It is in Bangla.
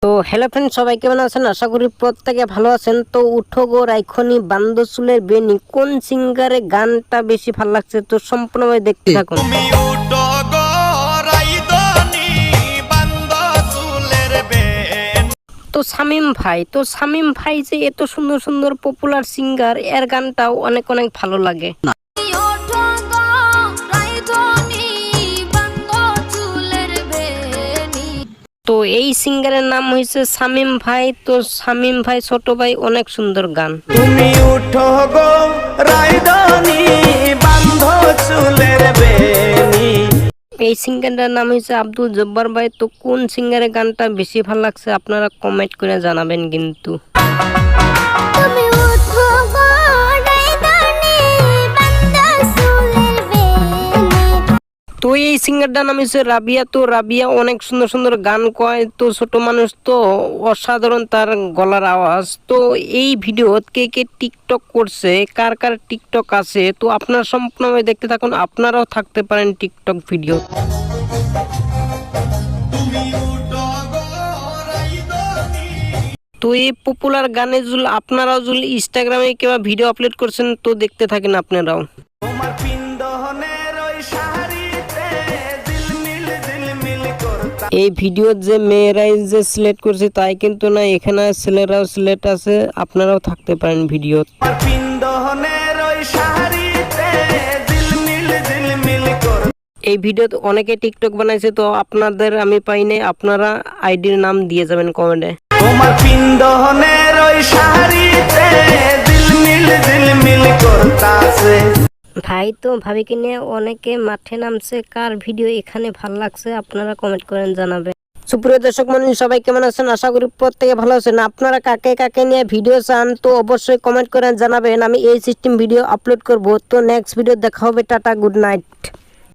তো হ্যালো ফ্রেন্ড, সবাই কেমন আছেন? আশা করি প্রত্যেকে ভালো আছেন। তো উঠো গো রাইখনি বান্দ চুলের বেনি, কোন সিঙ্গারে গানটা বেশি ভালো লাগছে? তো সম্পূর্ণভাবে দেখতে থাকুন। তো শামীম ভাই যে এত সুন্দর সুন্দর পপুলার সিঙ্গার, এর গানটাও অনেক অনেক ভালো লাগে। তো এই সিঙ্গারের নাম হয়েছে শামীম ভাই। তো শামীম ভাই ছোট ভাই অনেক সুন্দর গান। তুমি উঠো গো রাইদনি বান্ধ চুলের বেনি। এই সিঙ্গারটার নাম হয়েছে আব্দুল জব্বার ভাই। তো কোন সিঙ্গারের গানটা বেশি ভালো লাগছে আপনারা কমেন্ট করে জানাবেন কিন্তু। তো এই সিঙ্গারটার নাম হচ্ছে রাবিয়া। তো রাবিয়া অনেক সুন্দর সুন্দর গান কয়। তো ছোট মানুষ তো অসাধারণ তার গলার আওয়াজ। তো এই ভিডিও কে কে টিকটক করছে, কার কার টিকটক আছে, তো আপনারা সম্পূর্ণভাবে দেখতে থাকুন। আপনারাও থাকতে পারেন টিকটক ভিডিও। তো এই পপুলার গানে যদি আপনারাও যদি ইনস্টাগ্রামে কিংবা ভিডিও আপলোড করছেন, তো দেখতে থাকেন আপনারাও। তোমার পিন্দনের ওই শাড়িতে ঝিলমিল ঝিলমিল করতা। এই ভিডিও যে মেয়েরাই যে সিলেক্ট করছে তাই কিন্তু না, এখানে ছেলেরাও সিলেক্ট আছে, আপনারাও থাকতে পারেন ভিডিও। তোমার পিন্দনের ওই শাড়িতে ঝিলমিল ঝিলমিল করতা। এই ভিডিওতে অনেকে টিকটক বানাইছে, তো আপনাদের আমি পাই নাই, আপনারা আইডির নাম দিয়ে যাবেন কমেন্টে। তোমার পিন্দনের ওই শাড়িতে ঝিলমিল ঝিলমিল করতাছে। ভাই তো ভাবিকে নিয়ে অনেকে মাঠে নামছে, কার ভিডিও এখানে ভালো লাগছে আপনারা কমেন্ট করেন জানাবেন। সুপ্রিয় দর্শক মণ্ডলী, সবাই কেমন আছেন? আশা করি প্রত্যেকে ভালো আছেন। আপনারা কাকে কাকে নিয়ে ভিডিও চান তো অবশ্যই কমেন্ট করেন জানাবেন। আমি এই সিস্টেম ভিডিও আপলোড করব। তো নেক্সট ভিডিও দেখা হবে। Tata, good night.